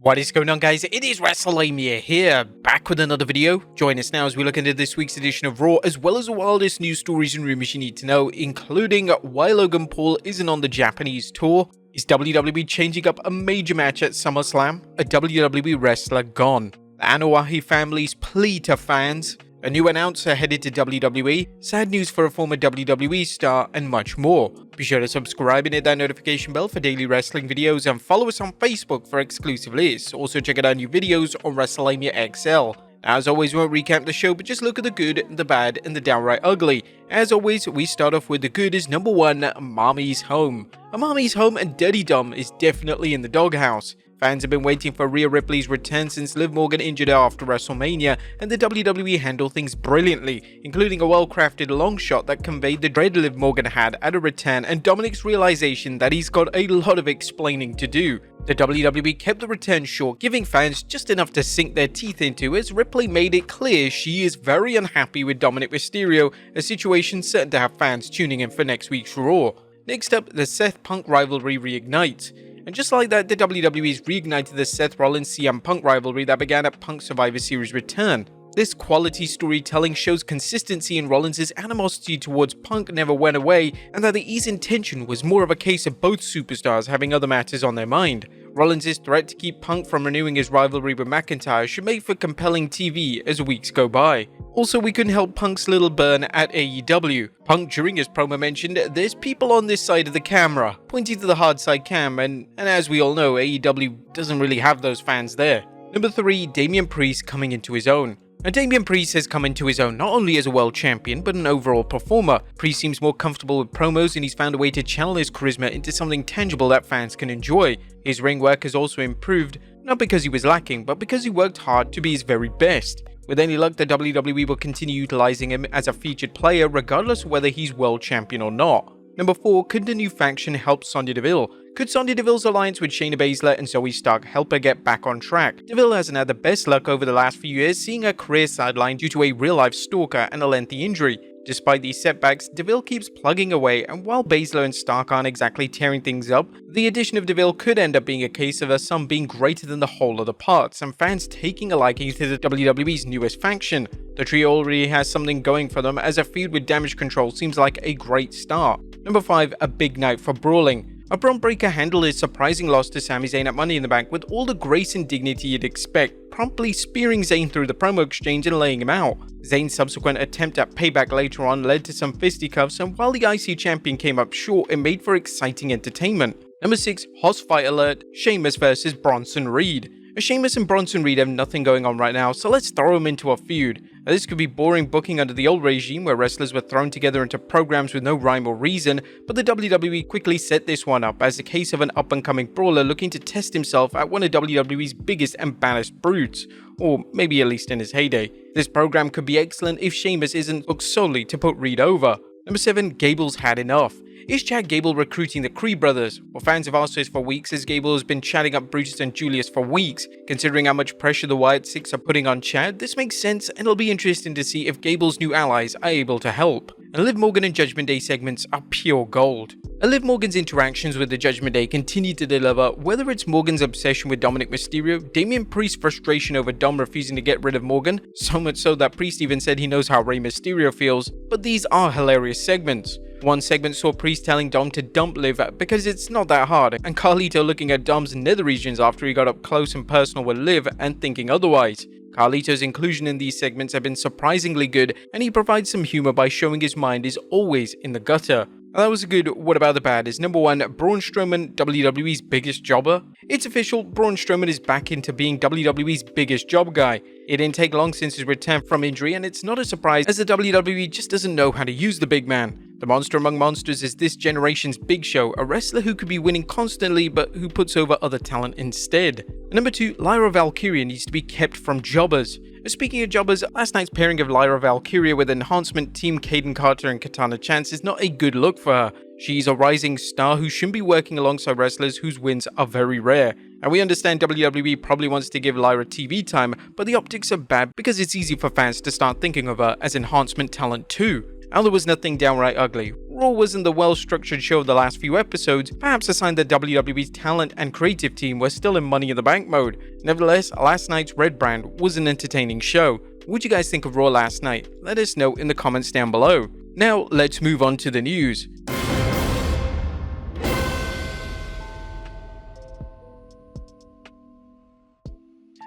What is going on, guys? It is Wrestlelamia here, back with another video. Join us now as we look into this week's edition of Raw, as well as the wildest news stories and rumors you need to know, including why Logan Paul isn't on the Japanese tour, is WWE changing up a major match at SummerSlam, a WWE Wrestler Gone, the Anoa'i family's plea to fans, a new announcer headed to WWE, sad news for a former WWE star, and much more. Be sure to subscribe and hit that notification bell for daily wrestling videos, and follow us on Facebook for exclusive lists. Also check out our new videos on Wrestlelamia XL. As always, we won't recap the show, but just look at the good, the bad, and the downright ugly. As always, we start off with the good is number 1, Mommy's Home. A Mommy's Home and Dirty Dom is definitely in the doghouse. Fans have been waiting for Rhea Ripley's return since Liv Morgan injured her after WrestleMania, and the WWE handled things brilliantly, including a well-crafted long shot that conveyed the dread Liv Morgan had at a return and Dominic's realization that he's got a lot of explaining to do. The WWE kept the return short, giving fans just enough to sink their teeth into, as Ripley made it clear she is very unhappy with Dominic Mysterio, a situation certain to have fans tuning in for next week's Raw. Next up, the Seth Punk rivalry reignites. And just like that, the WWE's reignited the Seth Rollins-CM Punk rivalry that began at Punk Survivor Series return. This quality storytelling shows consistency in Rollins' animosity towards Punk never went away, and that the ease in tension was more of a case of both superstars having other matters on their mind. Rollins' threat to keep Punk from renewing his rivalry with McIntyre should make for compelling TV as weeks go by. Also, we couldn't help Punk's little burn at AEW. Punk during his promo mentioned, "There's people on this side of the camera," pointing to the hard side cam, and as we all know, AEW doesn't really have those fans there. Number 3, Damian Priest coming into his own. Now, Damian Priest has come into his own not only as a world champion, but an overall performer. Priest seems more comfortable with promos, and he's found a way to channel his charisma into something tangible that fans can enjoy. His ring work has also improved, not because he was lacking, but because he worked hard to be his very best. With any luck, the WWE will continue utilizing him as a featured player, regardless of whether he's world champion or not. Number 4, could the new faction help Sonya Deville? Could Sonya Deville's alliance with Shayna Baszler and Zoe Stark help her get back on track? Deville hasn't had the best luck over the last few years, seeing her career sidelined due to a real-life stalker and a lengthy injury. Despite these setbacks, Deville keeps plugging away, and while Baszler and Stark aren't exactly tearing things up, the addition of Deville could end up being a case of her sum being greater than the whole of the parts, and fans taking a liking to the WWE's newest faction. The trio already has something going for them, as a feud with Damage Control seems like a great start. Number 5, a big night for brawling. A Braun Breaker handled his surprising loss to Sami Zayn at Money in the Bank with all the grace and dignity you'd expect, promptly spearing Zayn through the promo exchange and laying him out. Zayn's subsequent attempt at payback later on led to some fisticuffs, and while the IC champion came up short, it made for exciting entertainment. Number 6, Hoss Fight Alert, Sheamus vs Bronson Reed. Sheamus and Bronson Reed have nothing going on right now, so let's throw them into a feud. Now, this could be boring booking under the old regime where wrestlers were thrown together into programs with no rhyme or reason, but the WWE quickly set this one up as a case of an up-and-coming brawler looking to test himself at one of WWE's biggest and baddest brutes, or maybe at least in his heyday. This program could be excellent if Sheamus isn't booked solely to put Reed over. Number 7, Gable's had enough. Is Chad Gable recruiting the Creed brothers? Well, fans have asked this for weeks, as Gable has been chatting up Brutus and Julius for weeks. Considering how much pressure the Wyatt Six are putting on Chad, this makes sense, and it'll be interesting to see if Gable's new allies are able to help. And Liv Morgan and Judgment Day segments are pure gold. And Liv Morgan's interactions with the Judgment Day continue to deliver, whether it's Morgan's obsession with Dominic Mysterio, Damian Priest's frustration over Dom refusing to get rid of Morgan, so much so that Priest even said he knows how Rey Mysterio feels, but these are hilarious segments. One segment saw Priest telling Dom to dump Liv because it's not that hard, and Carlito looking at Dom's nether regions after he got up close and personal with Liv and thinking otherwise. Carlito's inclusion in these segments have been surprisingly good, and he provides some humor by showing his mind is always in the gutter. That was a good what about the bad is number 1, Braun Strowman, WWE's biggest jobber. It's official, Braun Strowman is back into being WWE's biggest job guy. It didn't take long since his return from injury, and it's not a surprise as the WWE just doesn't know how to use the big man. The monster among monsters is this generation's Big Show, a wrestler who could be winning constantly but who puts over other talent instead. And number 2, Lyra Valkyria needs to be kept from jobbers. Speaking of jobbers, last night's pairing of Lyra Valkyria with enhancement team Caden Carter and Katana Chance is not a good look for her. She's a rising star who shouldn't be working alongside wrestlers whose wins are very rare. And we understand WWE probably wants to give Lyra TV time, but the optics are bad because it's easy for fans to start thinking of her as enhancement talent too. And there was nothing downright ugly. Raw wasn't the well-structured show of the last few episodes, perhaps a sign that WWE's talent and creative team were still in Money in the Bank mode. Nevertheless, last night's Red Brand was an entertaining show. What do you guys think of Raw last night? Let us know in the comments down below. Now, let's move on to the news.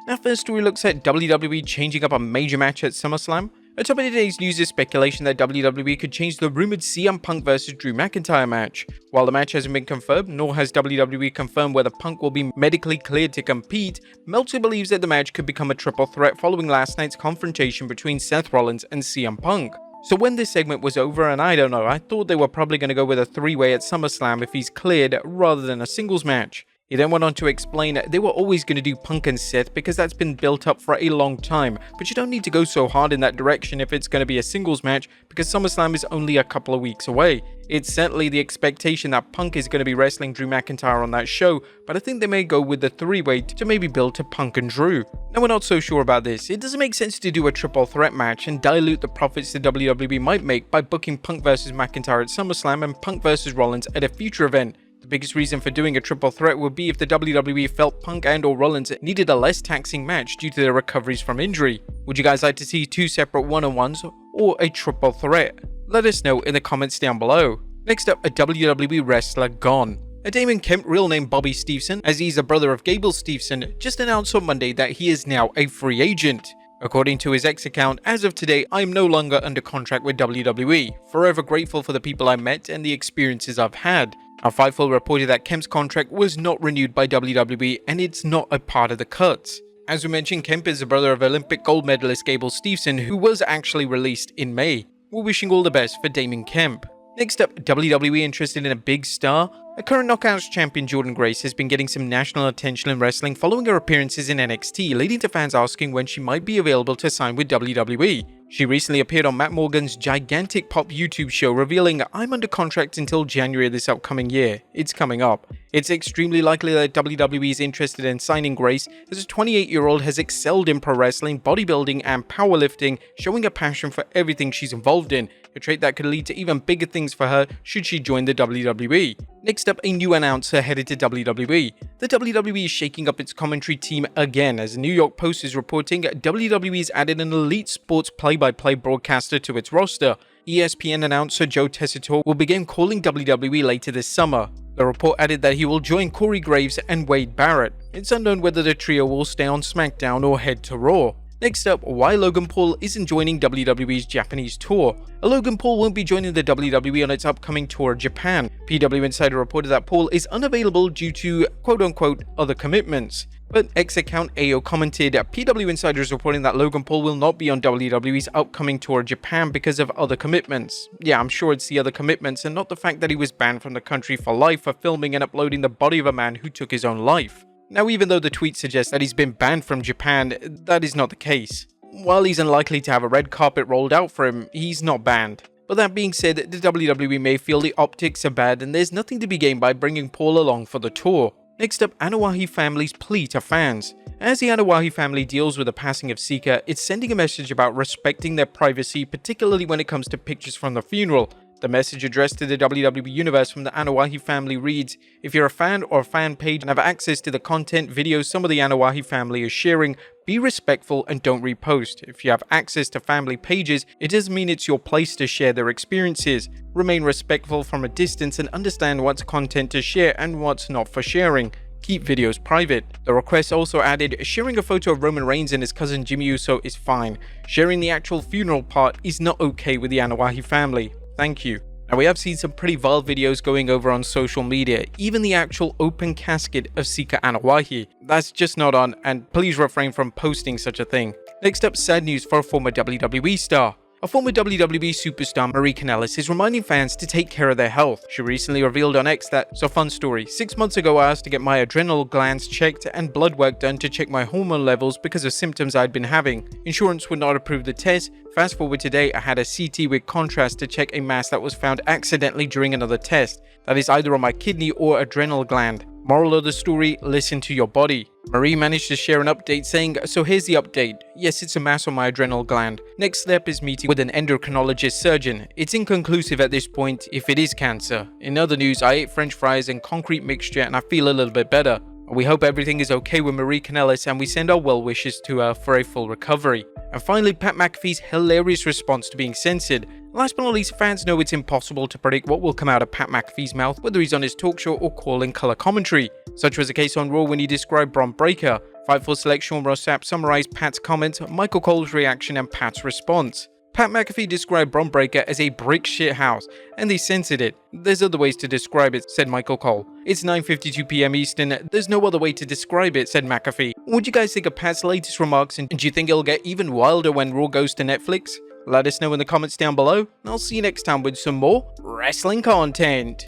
Our first story looks at WWE changing up a major match at SummerSlam. Atop of today's news is speculation that WWE could change the rumored CM Punk vs Drew McIntyre match. While the match hasn't been confirmed, nor has WWE confirmed whether Punk will be medically cleared to compete, Meltzer believes that the match could become a triple threat following last night's confrontation between Seth Rollins and CM Punk. So when this segment was over, and I don't know, I thought they were probably going to go with a three-way at SummerSlam if he's cleared rather than a singles match. He then went on to explain they were always going to do Punk and Seth because that's been built up for a long time, but you don't need to go so hard in that direction if it's going to be a singles match because SummerSlam is only a couple of weeks away. It's certainly the expectation that Punk is going to be wrestling Drew McIntyre on that show, but I think they may go with the three-way to maybe build to Punk and Drew. Now we're not so sure about this. It doesn't make sense to do a triple threat match and dilute the profits the WWE might make by booking Punk vs McIntyre at SummerSlam and Punk vs Rollins at a future event. The biggest reason for doing a triple threat would be if the WWE felt Punk and or Rollins needed a less taxing match due to their recoveries from injury. Would you guys like to see two separate one-on-ones or a triple threat? Let us know in the comments down below. Next up, a WWE Wrestler Gone. A Damon Kemp, real name Bobby Stevenson, as he's a brother of Gable Stevenson, just announced on Monday that he is now a free agent. According to his X account, as of today, I am no longer under contract with WWE. Forever grateful for the people I met and the experiences I've had. Our Fightful reported that Kemp's contract was not renewed by WWE and it's not a part of the cuts. As we mentioned, Kemp is the brother of Olympic gold medalist Gable Stevenson, who was actually released in May. We're wishing all the best for Damon Kemp. Next up, WWE interested in a big star. A current Knockouts champion Jordynne Grace has been getting some national attention in wrestling following her appearances in NXT, leading to fans asking when she might be available to sign with WWE. She recently appeared on Matt Morgan's Gigantic Pop YouTube show revealing, "I'm under contract until January of this upcoming year. It's coming up." It's extremely likely that WWE is interested in signing Grace, as a 28-year-old has excelled in pro wrestling, bodybuilding and powerlifting, showing a passion for everything she's involved in, a trait that could lead to even bigger things for her should she join the WWE. Next up, a new announcer headed to WWE. The WWE is shaking up its commentary team again, as the New York Post is reporting WWE's added an elite sports play-by-play broadcaster to its roster. ESPN announcer Joe Tessitore will begin calling WWE later this summer. The report added that he will join Corey Graves and Wade Barrett. It's unknown whether the trio will stay on SmackDown or head to Raw. Next up, why Logan Paul isn't joining WWE's Japanese tour. Logan Paul won't be joining the WWE on its upcoming tour of Japan. PW Insider reported that Paul is unavailable due to quote-unquote other commitments. But X account AO commented, PW Insider is reporting that Logan Paul will not be on WWE's upcoming tour of Japan because of other commitments. Yeah, I'm sure it's the other commitments and not the fact that he was banned from the country for life for filming and uploading the body of a man who took his own life. Now, even though the tweet suggests that he's been banned from Japan, that is not the case. While he's unlikely to have a red carpet rolled out for him, he's not banned. But that being said, the WWE may feel the optics are bad and there's nothing to be gained by bringing Paul along for the tour. Next up, Anoa'i family's plea to fans. As the Anoa'i family deals with the passing of Sika, it's sending a message about respecting their privacy, particularly when it comes to pictures from the funeral. The message addressed to the WWE Universe from the Anoa'i family reads, "If you're a fan or a fan page and have access to the content videos some of the Anoa'i family is sharing, be respectful and don't repost. If you have access to family pages, it doesn't mean it's your place to share their experiences. Remain respectful from a distance and understand what's content to share and what's not for sharing. Keep videos private." The request also added, "Sharing a photo of Roman Reigns and his cousin Jimmy Uso is fine. Sharing the actual funeral part is not okay with the Anoa'i family. Thank you." Now, we have seen some pretty vile videos going over on social media, even the actual open casket of Sika Anoa'i. That's just not on, and please refrain from posting such a thing. Next up, sad news for a former WWE star. A former WWE superstar, Marie Kanellis, is reminding fans to take care of their health. She recently revealed on X that, so fun story, 6 months ago I asked to get my adrenal glands checked and blood work done to check my hormone levels because of symptoms I'd been having. Insurance would not approve the test. Fast forward today, I had a CT with contrast to check a mass that was found accidentally during another test. That is either on my kidney or adrenal gland. Moral of the story, listen to your body. Marie managed to share an update saying, "So here's the update. Yes, it's a mass on my adrenal gland. Next step is meeting with an endocrinologist surgeon. It's inconclusive at this point if it is cancer. In other news, I ate french fries and concrete mixture and I feel a little bit better." We hope everything is okay with Marie Kanellis and we send our well wishes to her for a full recovery. And finally, Pat McAfee's hilarious response to being censored. Last but not least, fans know it's impossible to predict what will come out of Pat McAfee's mouth, whether he's on his talk show or calling color commentary. Such was the case on Raw when he described Bron Breakker. Fightful select Sean Ross Sapp summarized Pat's comments, Michael Cole's reaction and Pat's response. Pat McAfee described Bron Breakker as a brick shit house, and they censored it. "There's other ways to describe it," said Michael Cole. "It's 9:52 PM Eastern, there's no other way to describe it," said McAfee. What do you guys think of Pat's latest remarks, and do you think it'll get even wilder when Raw goes to Netflix? Let us know in the comments down below, and I'll see you next time with some more wrestling content.